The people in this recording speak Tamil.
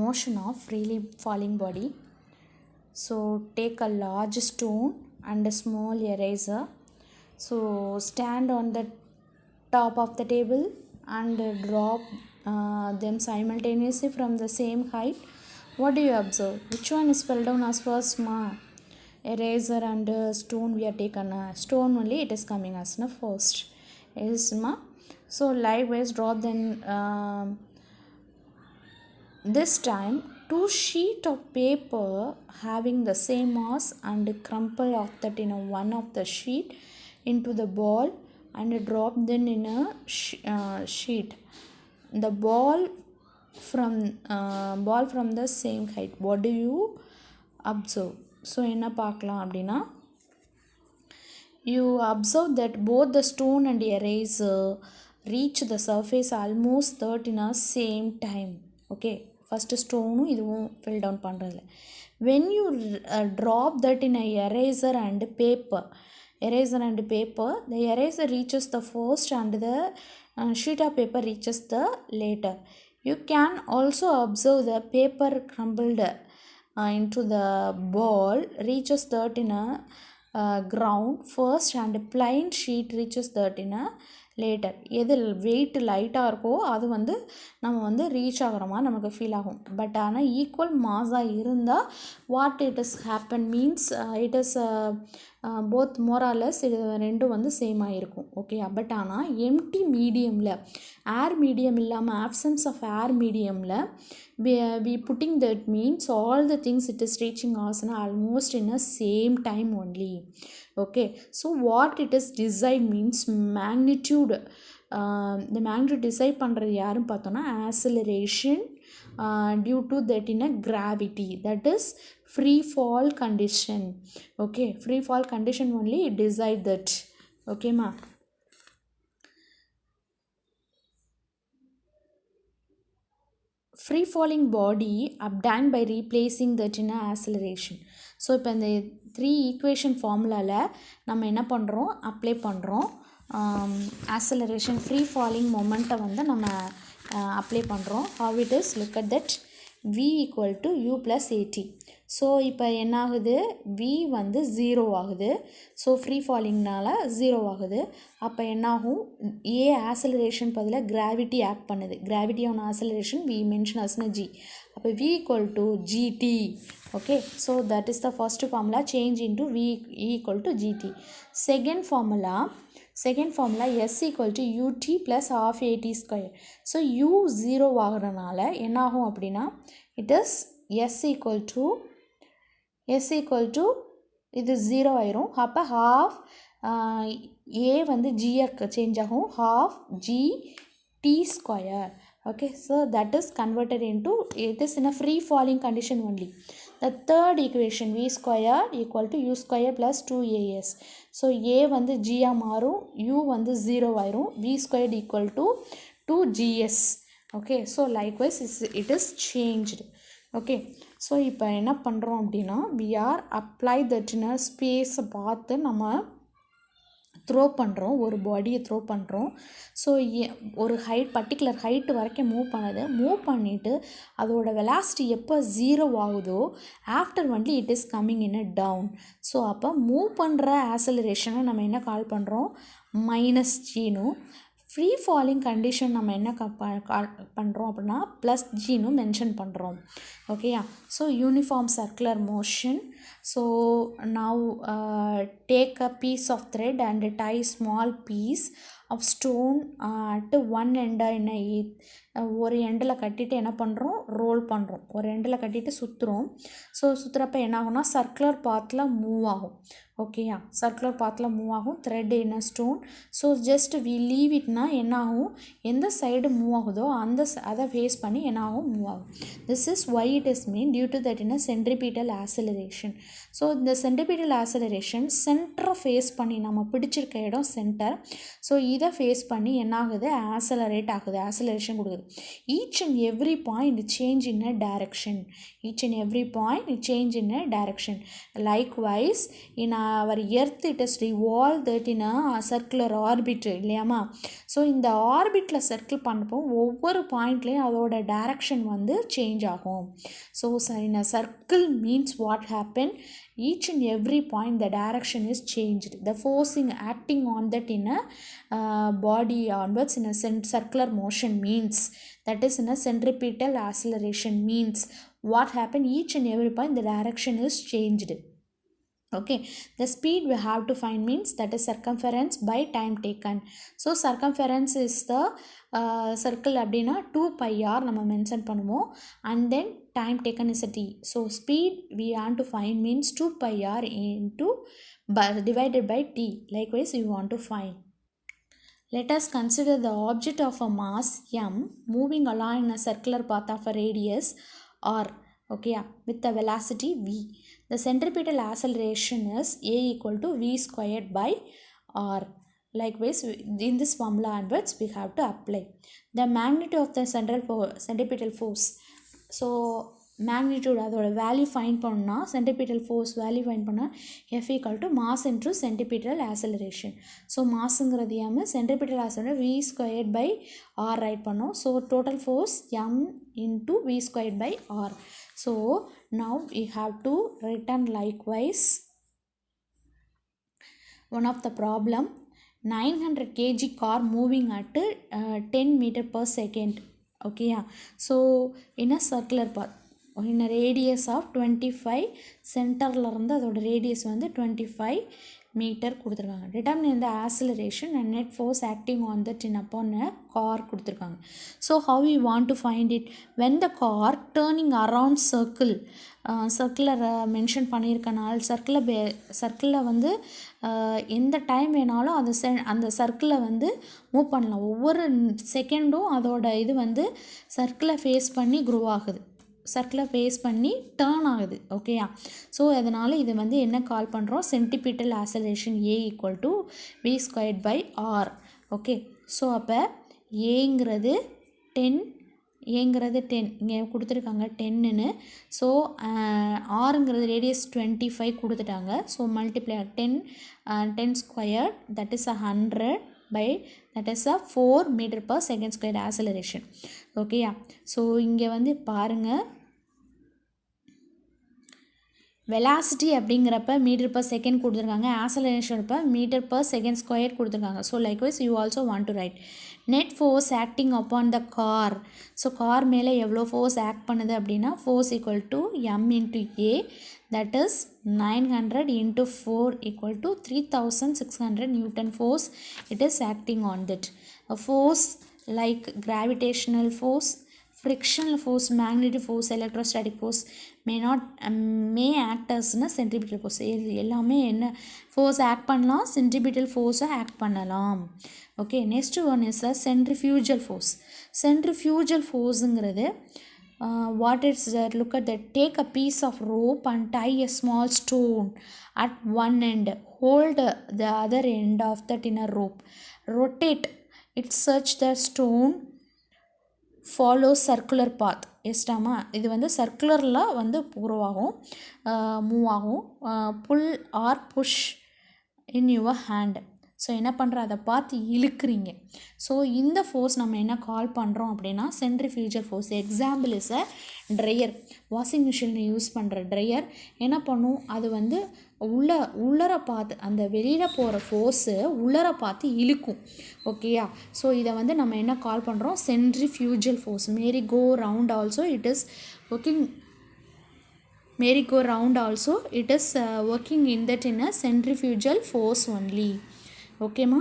motion of freely falling body. So take a large stone and a small eraser. So stand on the top of the table and drop them simultaneously from the same height. What do you observe? Which one is fell down as first, ma? Eraser and stone we are taken. Stone only it is coming as na first. Yes, ma. So likewise drop them. This time, 2 sheets of paper having the same mass and crumple of that in one of the sheet into the ball and drop them in a sheet. The ball from the same height. What do you observe? So என்ன பார்க்கலாம் அப்படின்னா, you observe that both the stone and eraser reach the surface almost that in a same time. Okay, first stone இதுவும் fill down பண்ணுறதில்ல. When you drop that in a eraser and paper, the eraser reaches the first and the sheet of paper reaches the later. You can also observe the paper crumbled into the ball reaches that in a ground first and plain sheet reaches that in a later. எது வெயிட் லைட்டாக இருக்கோ அது வந்து நம்ம வந்து ரீச் ஆகிற மாதிரி நமக்கு ஃபீல் ஆகும். பட் ஆனால் ஈக்குவல் மாஸாக இருந்தால் what it is happen means it is both Morales இது ரெண்டும் வந்து சேமாக இருக்கும். ஓகே, பட் ஆனால் எம்டி மீடியமில் ஏர் மீடியம் இல்லாமல் ஆப்சன்ஸ் ஆஃப் ஏர் மீடியமில் we putting that means all the things it is reaching us almost in a same time only. Okay, so what it is decide means magnitude. The magnitude decide பண்ணுறது யாருன்னு பார்த்தோன்னா acceleration due to that in a gravity, that is free fall condition. Okay, free fall condition only decide that. Okay ma. Free falling body obtained by replacing that in a acceleration. So இப்போ இந்த 3 ஈக்குவேஷன் ஃபார்முலாவில் நம்ம என்ன பண்ணுறோம், அப்ளை பண்ணுறோம். ஆக்சலரேஷன் ஃப்ரீ ஃபாலிங் மொமெண்ட்டை வந்து நம்ம அப்ளை பண்ணுறோம். How it is, look at that v equal to u plus at. So இப்போ என்ன ஆகுது, v வந்து 0 ஆகுது. ஸோ ஃப்ரீ ஃபாலிங்னால 0 ஆகுது. அப்போ என்னாகும், ஏ ஆக்சலரேஷன் பதிலாக கிராவிட்டி ஆக்ட் பண்ணுது. Gravity on acceleration we mention அஸ்ன g. அப்போ v equal to gt. Okay, so that is the first formula, change into v equal to gt. Second formula s equal to ut plus half at square. So u 0 ஆகிறனால என்ன ஆகும் அப்படின்னா, it is s equal to இது 0 ஆயிரும். அப்போ half a வந்து g சேஞ்ச் ஆகும், half g t square. Okay, so that is converted into, it is in a free falling condition only. The third equation v square equal to u square plus 2as. So a வந்து g மாறும், u வந்து 0 ஆயிரும், v squared equal to 2gs. Okay, so likewise it is changed. Okay, so இப்போ என்ன பண்ணுறோம் அப்படின்னா, we are apply that in a space பார்த்து நம்ம த்ரோ பண்ணுறோம், ஒரு பாடியை த்ரோ பண்ணுறோம். ஸோ ஒரு பர்டிகுலர் ஹைட்டு வரைக்கும் மூவ் பண்ணிவிட்டு அதோட வெலாசிட்டி எப்போ 0 ஆகுதோ ஆஃப்டர் வந்து it is coming in a down. So அப்போ மூவ் பண்ணுற ஆக்சலரேஷனை நம்ம என்ன கால் பண்ணுறோம், மைனஸ் ஜீனும். ஃப்ரீ ஃபாலிங் கண்டிஷன் நம்ம என்ன பண்ணுறோம் அப்படின்னா ப்ளஸ் ஜீனு மென்ஷன் பண்ணுறோம். ஓகேயா, so uniform circular motion. So now take a piece of thread and tie small piece of stone at one எண்டை என்ன ஒரு எண்டில் கட்டிட்டு என்ன பண்ணுறோம், ரோல் பண்ணுறோம். ஒரு எண்டில் கட்டிட்டு சுற்றுறோம். ஸோ சுற்றுறப்ப என்ன ஆகும்னா சர்க்குலர் பாத்தில் மூவ் ஆகும். ஓகேயா, சர்க்குலர் பாத்தில் மூவ் ஆகும், thread in a stone. So just we leave இட்னா என்ன ஆகும், எந்த சைடு மூவ் ஆகுதோ அதை ஃபேஸ் பண்ணி என்ன ஆகும், மூவ் ஆகும். This is why it is mean due to that in a centripetal acceleration. So இந்த சென்ட்ரிபீட்டல் ஆக்சலரேஷன் சென்டரை ஃபேஸ் பண்ணி நம்ம பிடிச்சிருக்க இடம் சென்டர். ஸோ இது இதை ஃபேஸ் பண்ணி என்ன ஆகுது, ஆக்சலரேட் ஆகுது, ஆக்சலரேஷன் கொடுக்குது. Each and every point change in a direction. Each and every point change in a direction. Likewise in our earth it is revolve that in a circular orbit இல்லையாமா. ஸோ இந்த ஆர்பிட்டில் சர்க்கிள் பண்ணுறப்போ ஒவ்வொரு பாயிண்ட்லேயும் அதோட டைரக்ஷன் வந்து சேஞ்ச் ஆகும். So in a circle means what happen, each and every point the direction is changed. The forcing acting on that in a body onwards in a circular motion means, that is in a centripetal acceleration means what happened, each and every point the direction is changed. Okay, the speed we have to find means that is circumference by time taken. So circumference is the circle அப்படின்னா 2πr நம்ம மென்ஷன் பண்ணுவோம். and then time taken is a t. so speed we want to find means 2πr into divided by t. likewise we want to find. Let us consider the object of a mass m moving along a circular path of a radius r, okay, with a velocity v. The centripetal acceleration is a equal to v squared by r. Likewise, in this formula onwards we have to apply. The magnitude of the centripetal force. So magnitude அதோட வேல்யூ ஃபைண்ட் பண்ணோம்னா centripetal force வேல்யூ ஃபைண்ட் பண்ணால் F equal to mass into centripetal acceleration. So மாஸுங்கிறது M, centripetal acceleration V squared by R right பண்ணோம். So total force M into V squared by R. So now we have to return likewise one of the problem. 900 kg car moving at 10 meter per second. okay, yeah. So in a circular path in a radius of 25, சென்டரில் இருந்து அதோட ரேடியஸ் வந்து 25 மீட்டர் கொடுத்துருக்காங்க. டிட்டர்மின் இந்த acceleration and net force acting on that in upon a car கொடுத்துருக்காங்க. So how you want to find it, when the car turning around circle, சர்க்கிளை மென்ஷன் பண்ணியிருக்கனால சர்க்கிளில் வந்து எந்த டைம் வேணாலும் அந்த சர்க்கிளை வந்து மூவ் பண்ணலாம். ஒவ்வொரு செகண்டும் அதோட இது வந்து சர்க்கிளை ஃபேஸ் பண்ணி க்ரோ ஆகுது, சர்க்கிளை ஃபேஸ் பண்ணி டேர்ன் ஆகுது. ஓகேயா. ஸோ அதனால் இது வந்து என்ன கால் பண்ணுறோம், centripetal acceleration A equal to V squared by R. Okay. So அப்போ ஏங்கிறது 10 இங்கே கொடுத்துருக்காங்க 10ன்னு. ஸோ ஆறுங்கிறது ரேடியஸ் 25 கொடுத்துட்டாங்க. So multiply 10 square that is 100 by that is a 4 meter per second square acceleration. ஓகேயா. ஸோ இங்கே வந்து பாருங்கள், வெலாசிட்டி அப்படிங்கிறப்ப மீட்டர் பர் செகண்ட் கொடுத்துருக்காங்க, ஆக்சலரேஷன் இப்போ மீட்டர் பர் செகண்ட் ஸ்கொயர் கொடுத்துருக்காங்க. So likewise you also want to right net force acting upon the car. So car மேலே எவ்வளோ ஃபோர்ஸ் ஆக்ட் பண்ணுது அப்படின்னா force equal to m into A, that is 900 into 4 equal to 3600 Newton force it is acting on that. A force like gravitational force, frictional force, magnetic force, electrostatic force may act as a centripetal force. எல்லாமே என்ன ஃபோர்ஸ் ஆக்ட் பண்ணலாம், சென்ட்ரிபிட்டல் ஃபோர்ஸை ஆக்ட் பண்ணலாம். Okay. Next one is a centrifugal force. Centrifugal ஃபோர்ஸுங்கிறது what is that, look at that, take a piece of rope and tie a small stone at one end, hold the other end of that in a rope, rotate it such the stone follows circular path. எஸ்டாமா, இது வந்து சர்க்குலரில் வந்து உருவாகும், மூவ் ஆகும். Pull or push in your hand. So என்ன பண்ணுற, அதை பார்த்து இழுக்கிறீங்க. ஸோ இந்த ஃபோர்ஸ் நம்ம என்ன கால் பண்ணுறோம் அப்படின்னா centrifugal force. Example is a dryer. Washing மிஷினில் யூஸ் பண்ணுற ட்ரையர் என்ன பண்ணும், அது வந்து உள்ளர பார்த்து அந்த வெளியில் போகிற ஃபோர்ஸு உள்ளர பார்த்து இழுக்கும். ஓகேயா. ஸோ இதை வந்து நம்ம என்ன கால் பண்ணுறோம், centrifugal force. Merry go round also it is working, merry go round also it is working in that in a centrifugal force only. Okay ma.